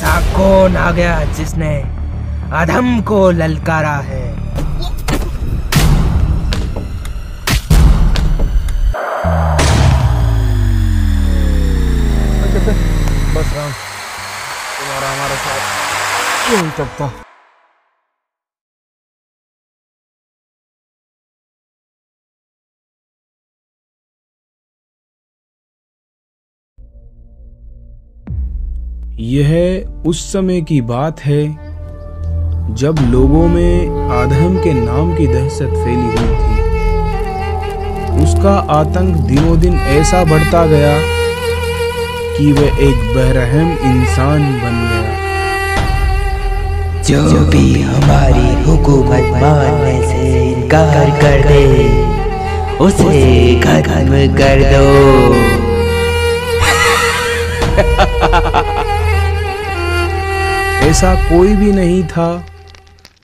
ऐसा कौन आ गया जिसने अधम को ललकारा है? बस राम, तुम्हारा हमारा साथ क्यों चलता? यह उस समय की बात है जब लोगों में आदम के नाम की दहशत फैली हुई थी। उसका आतंक दिनों दिन ऐसा बढ़ता गया कि वह एक बेरहम इंसान बन गया। जो भी हमारी हुकूमत मानने से इनकार कर दे, उसे खत्म कर दो। ऐसा कोई भी नहीं था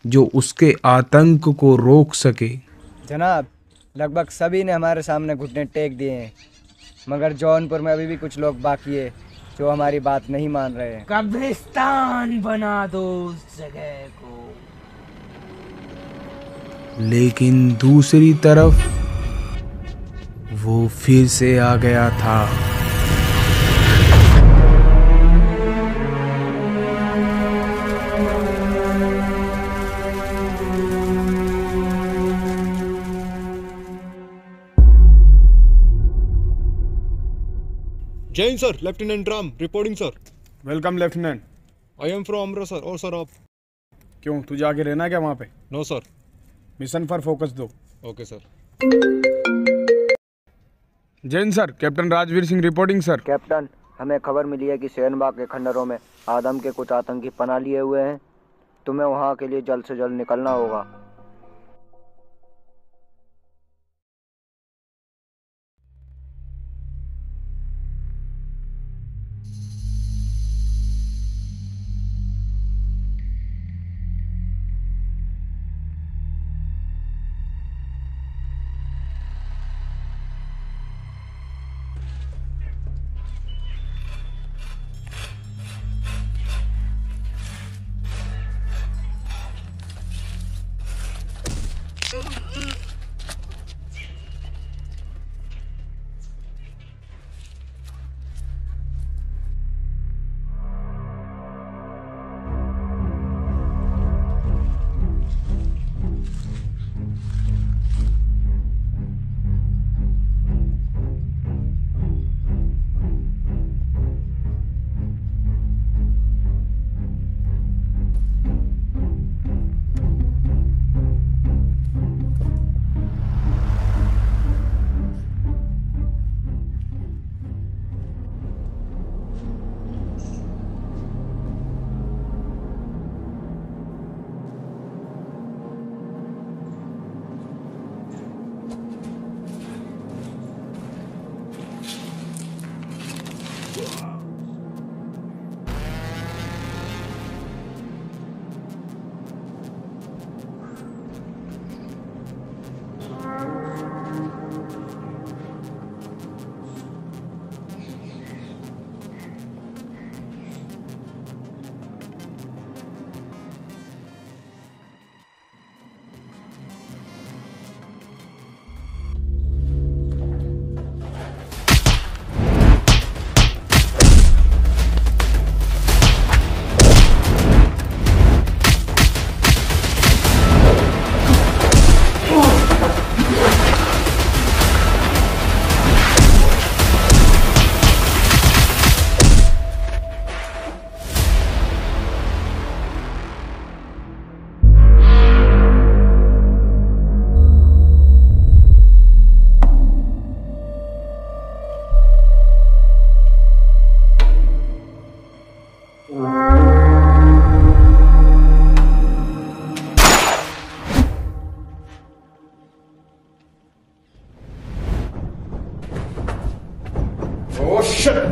जो उसके आतंक को रोक सके। जनाब, लगभग सभी ने हमारे सामने घुटने टेक दिए हैं, मगर जौनपुर में अभी भी कुछ लोग बाकी है जो हमारी बात नहीं मान रहे हैं। कब्रिस्तान बना दो उस जगह को। लेकिन दूसरी तरफ वो फिर से आ गया था। Jain sir, lieutenant Ram reporting sir. Welcome lieutenant. I am from Amritsar. और सर आप? क्यों, तुझे आगे रहना क्या वहाँ पे? No sir. मिशन पर फोकस दो। Okay sir. Jain sir, captain Rajveer Singh reporting sir. Captain, हमें खबर मिली है कि सेनबाग के खंडरों में आदम के कुछ आतंकी पनाह लिए हुए हैं। तुम्हें वहाँ के लिए जल्द से जल्द निकलना होगा।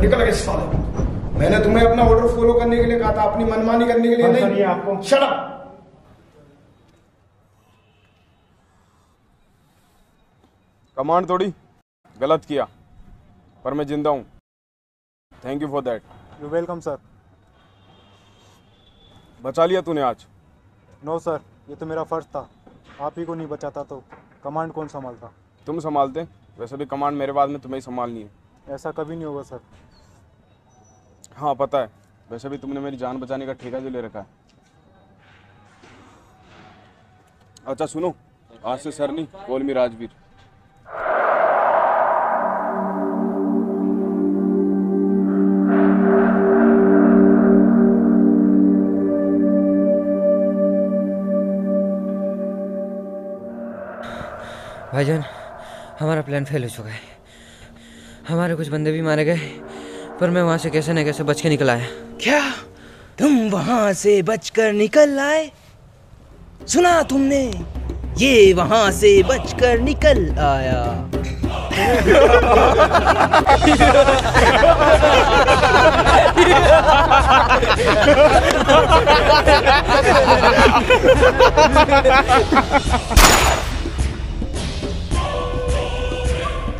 निकल गए साले। मैंने तुम्हें अपना ऑर्डर फॉलो करने के लिए कहा था, अपनी मनमानी करने के लिए नहीं। आपको शट अप। कमांड थोड़ी गलत किया, पर मैं जिंदा हूं। Thank you for that. You welcome sir. बचा लिया तूने आज। नो सर, ये तो मेरा फर्ज था। आप ही को नहीं बचाता तो कमांड कौन संभालता? तुम संभालते, वैसे भी कमांड मेरे बाद में तुम्हें ही संभालनी है। ऐसा कभी नहीं होगा सर। हाँ पता है, वैसे भी तुमने मेरी जान बचाने का ठेका जो ले रखा है। अच्छा सुनो, आज से सर नहीं, कॉल मी राजवीर। भाईजान, हमारा प्लान फेल हो चुका है। हमारे कुछ बंदे भी मारे गए, पर मैं वहां से कैसे न कैसे बच के निकल आया। क्या तुम वहां से बचकर निकल आए? सुना तुमने, ये वहां से बचकर निकल आया।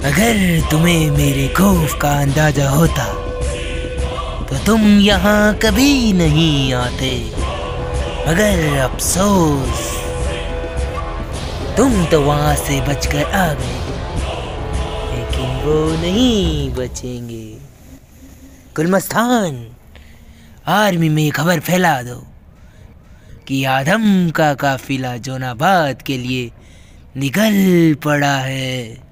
अगर तुम्हें मेरे खौफ का अंदाजा होता तो तुम यहाँ कभी नहीं आते, मगर अफसोस तुम तो वहां से बचकर आ गए, लेकिन वो नहीं बचेंगे। गुलमस्तान, आर्मी में खबर फैला दो कि आदम का काफिला जोनाबाद के लिए निकल पड़ा है।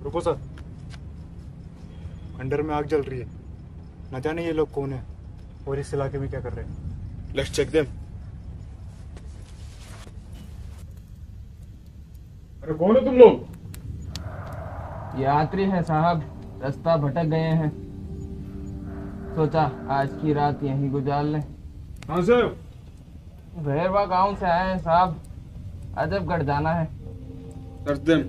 रुको सर, अंडर में आग जल रही है। न जाने ये लोग कौन है और इस इलाके में क्या कर रहे हैं। Let's check them. अरे कौन है तुम लोग? यात्री हैं साहब, रास्ता भटक गए हैं, सोचा आज की रात यहीं गुजार लें। कहाँ से? भैरवा गांव से आए हैं साहब, अजबगढ़ जाना है। Search them.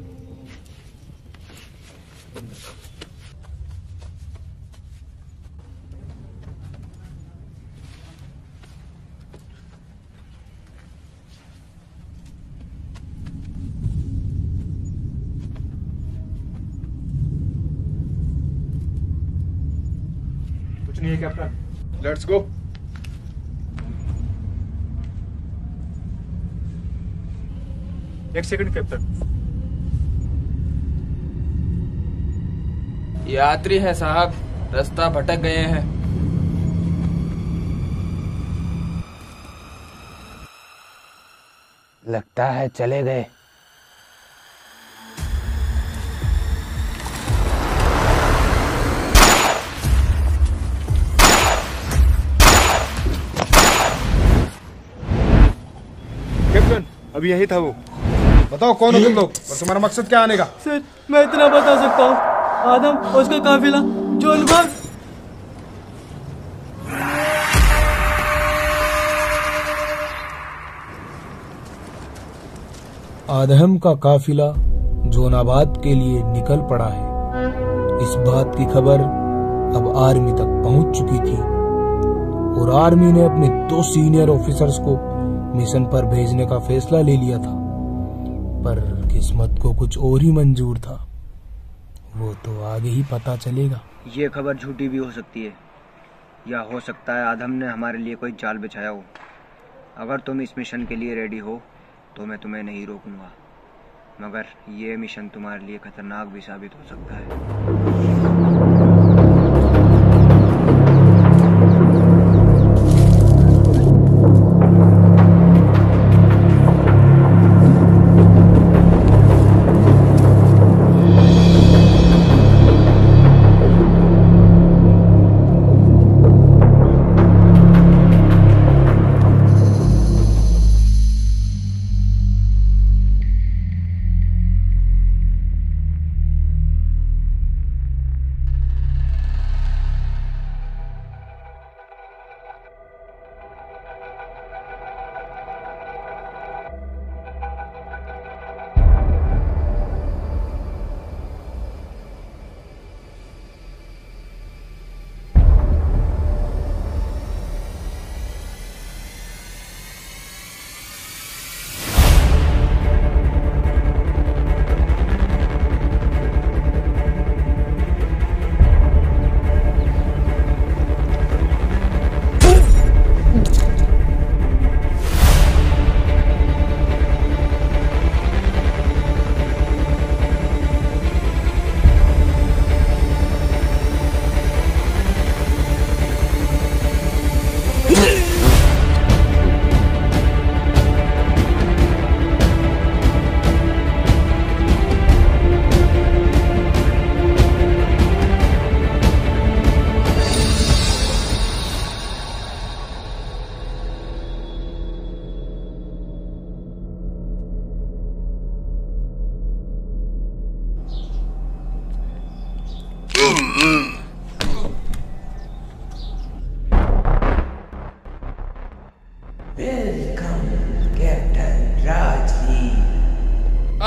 कुछ नहीं है कैप्टन। Let's go. एक सेकंड कैप्टन। यात्री है साहब, रास्ता भटक गए हैं। लगता है चले गए। कैप्टन, अभी यही था वो। बताओ कौन हो तुम लोग और तुम्हारा मकसद क्या आने का? सर, मैं इतना बता सकता हूँ, आदम और उसका काफिला जोनबाग। आदम का काफिला जोनाबाद के लिए निकल पड़ा है। इस बात की खबर अब आर्मी तक पहुंच चुकी थी और आर्मी ने अपने 2 सीनियर ऑफिसर्स को मिशन पर भेजने का फैसला ले लिया था, पर किस्मत को कुछ और ही मंजूर था। वो तो आगे ही पता चलेगा। ये खबर झूठी भी हो सकती है, या हो सकता है आदम ने हमारे लिए कोई जाल बिछाया हो। अगर तुम इस मिशन के लिए रेडी हो तो मैं तुम्हें नहीं रोकूंगा, मगर ये मिशन तुम्हारे लिए खतरनाक भी साबित हो सकता है।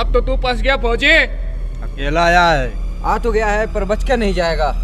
अब तो तू फंस गया फौजी। अकेला आया है? आ तो गया है पर बच के नहीं जाएगा।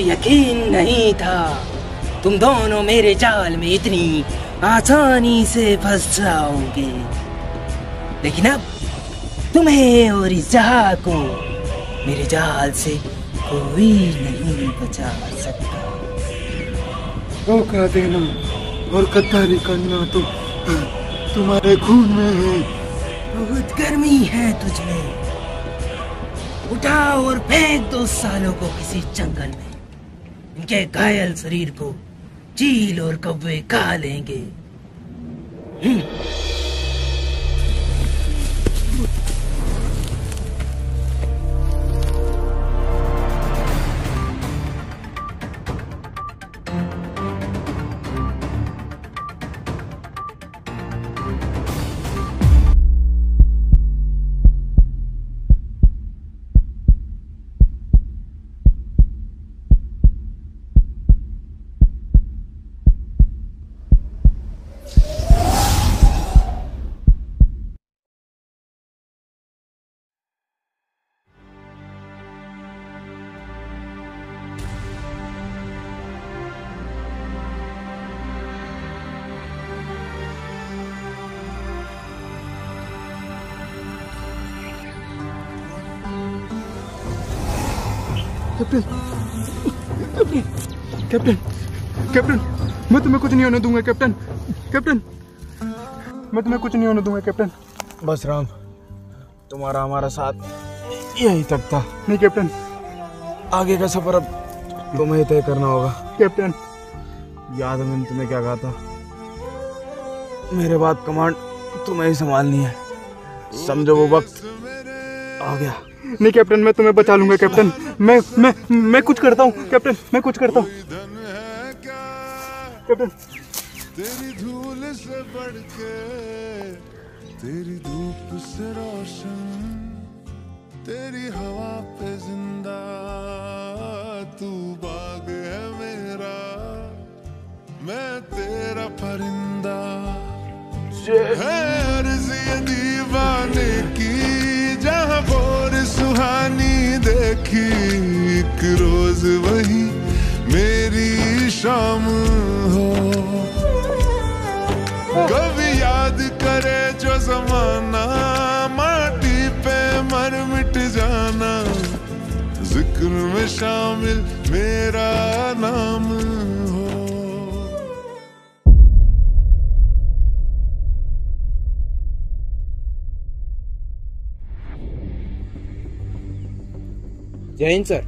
यकीन नहीं था तुम दोनों मेरे जाल में इतनी आसानी से फंस जाओगे, लेकिन अब तुम्हें और इस जहां को मेरे जाल से कोई नहीं बचा सकता। धोखा देना और गद्दारी करना तुम्हारे खून में है। बहुत गर्मी है तुझमें, उठाओ और फेंक दो सालों को किसी जंगल में। इनके घायल शरीर को चील और कौवे खा लेंगे। कैप्टन, कैप्टन, कैप्टन, मैं तुम्हें कुछ नहीं होने दूंगा कैप्टन। कैप्टन, मैं तुम्हें कुछ नहीं होने दूंगा कैप्टन। बस राम, तुम्हारा हमारा साथ यही तक था। नहीं कैप्टन, आगे का सफर अब तुम्हें तय करना होगा। कैप्टन, याद है मैंने तुम्हें क्या कहा था? मेरे बाद कमांड तुम्हें ही संभालनी है। समझो वो वक्त आ गया। नहीं कैप्टन, मैं तुम्हें बचा लूंगा कैप्टन। मैं कुछ करता हूँ कैप्टन, मैं कुछ करता हूँ कैप्टन। तेरी धूल से बढ़ के, तेरी धूप से रोशन, तेरी हवा पे जिंदा, तू बाग है मेरा, मैं तेरा परिंदा। है अर्ज़ ये दीवाने की, जहाँ बोर सुहानी देखी, एक रोज वही मेरी शाम हो। कभी याद करे जो जमाना, माटी पे मर मिट जाना, जिक्र में शामिल मेरा नाम हो। जय हिंद सर।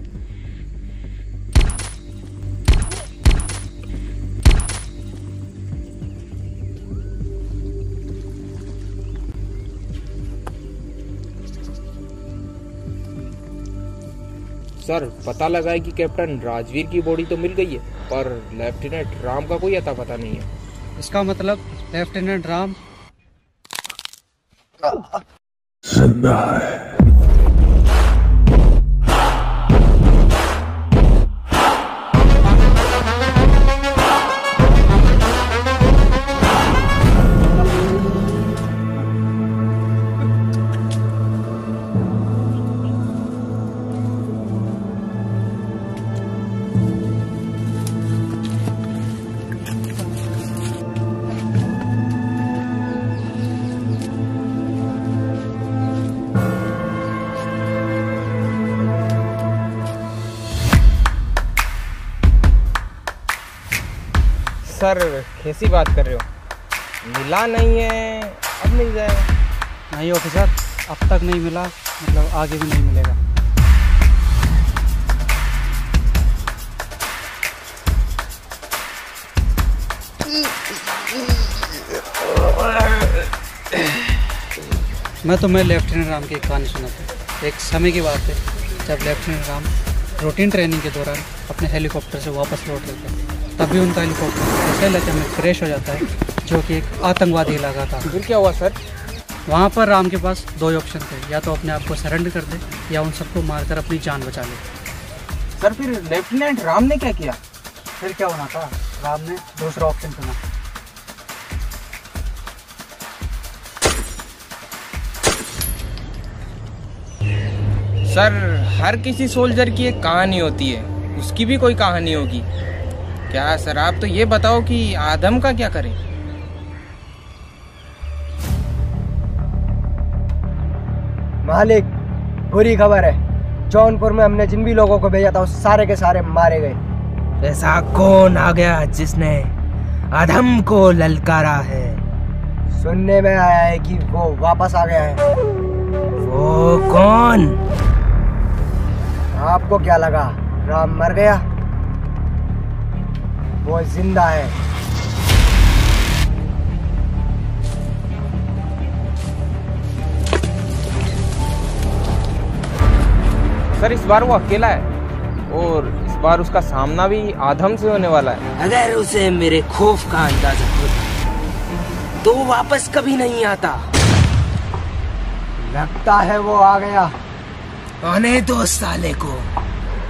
सर, पता लगा है कि कैप्टन राजवीर की बॉडी तो मिल गई है, पर लेफ्टिनेंट राम का कोई अता पता नहीं है। इसका मतलब लेफ्टिनेंट राम जिंदा है। सर, कैसी बात कर रहे हो? मिला नहीं है, अब मिल जाएगा। नहीं ऑफिसर, अब तक नहीं मिला, मतलब आगे भी नहीं मिलेगा। मैं तुम्हें लेफ्टिनेंट राम की एक कहानी सुनाता हूँ। एक समय की बात है जब लेफ्टिनेंट राम रूटीन ट्रेनिंग के दौरान अपने हेलीकॉप्टर से वापस लौट रहे थे। तभी उनका हेलीकॉप्टर ऐसे इलाके में क्रैश हो जाता है जो कि एक आतंकवादी इलाका था। फिर क्या हुआ सर? वहाँ पर राम के पास दो ऑप्शन थे, या तो अपने आप को सरेंडर कर दे या उन सबको मारकर अपनी जान बचा ले। सर, फिर लेफ्टिनेंट राम ने क्या किया? फिर क्या होना था, राम ने दूसरा ऑप्शन चुना। सर, हर किसी सोल्जर की एक कहानी होती है, उसकी भी कोई कहानी होगी क्या? सर, आप तो ये बताओ कि आदम का क्या करें? मालिक, बुरी खबर है। जौनपुर में हमने जिन भी लोगों को भेजा था वो सारे के सारे मारे गए। ऐसा कौन आ गया जिसने आदम को ललकारा है? सुनने में आया है कि वो वापस आ गया है। वो कौन? आपको क्या लगा राम मर गया? वो जिंदा है। सर इस बार वो अकेला है और इस बार उसका सामना भी आधम से होने वाला है। अगर उसे मेरे खौफ का अंदाजा होता तो वो वापस कभी नहीं आता। लगता है वो आ गया। आने दो साले को,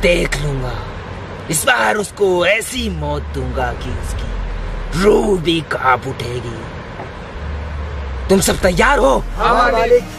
देख लूंगा। इस बार उसको ऐसी मौत दूंगा कि उसकी रूह भी कांप उठेगी। तुम सब तैयार हो? हाँ मालिक।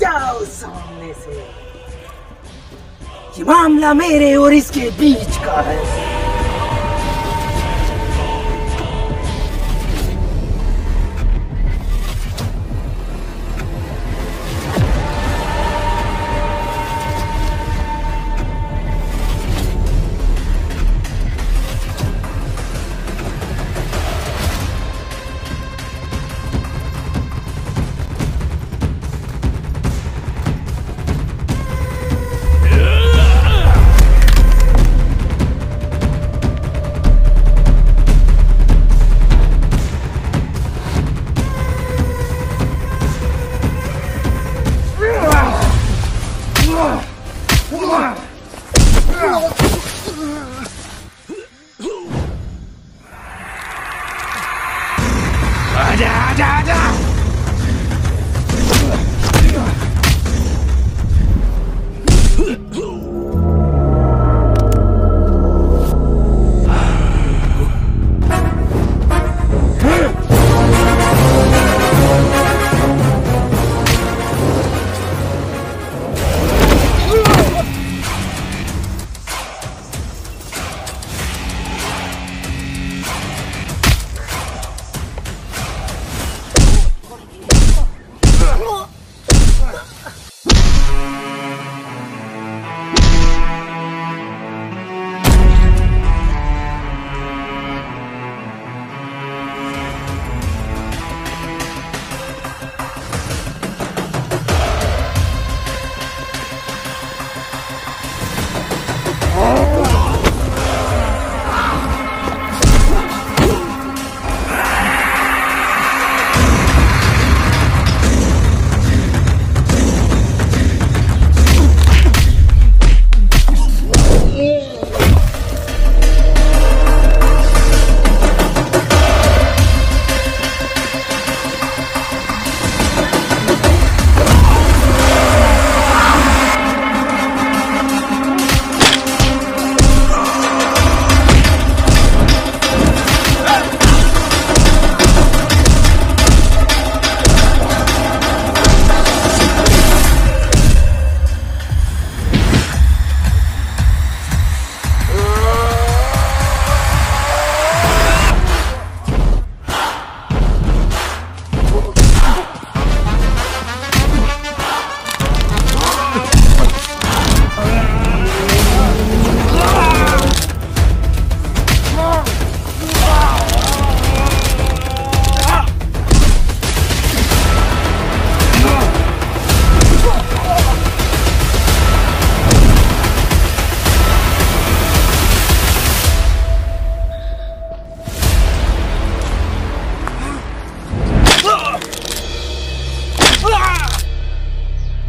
जाओ सामने से। ये मामला मेरे और इसके बीच का है।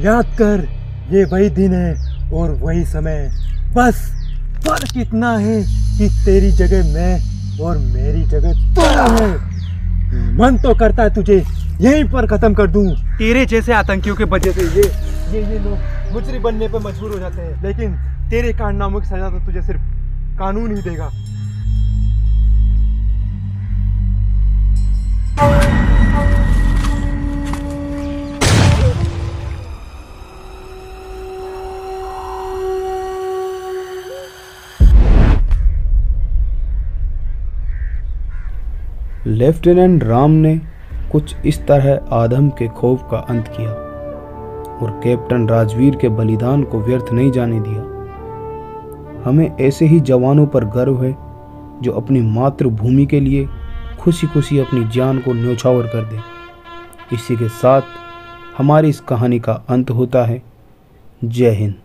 याद कर, ये वही दिन है और वही समय। बस फर्क इतना है कि तेरी जगह मैं और मेरी जगह तू है। मन तो करता है तुझे यहीं पर खत्म कर दूं। तेरे जैसे आतंकियों के वजह से ये लोग मुजरिम बनने पे मजबूर हो जाते हैं, लेकिन तेरे कारनामों की सजा तो तुझे सिर्फ कानून ही देगा। लेफ्टिनेंट राम ने कुछ इस तरह आदम के खौफ का अंत किया और कैप्टन राजवीर के बलिदान को व्यर्थ नहीं जाने दिया। हमें ऐसे ही जवानों पर गर्व है जो अपनी मातृभूमि के लिए खुशी खुशी अपनी जान को न्यौछावर कर दे। इसी के साथ हमारी इस कहानी का अंत होता है। जय हिंद।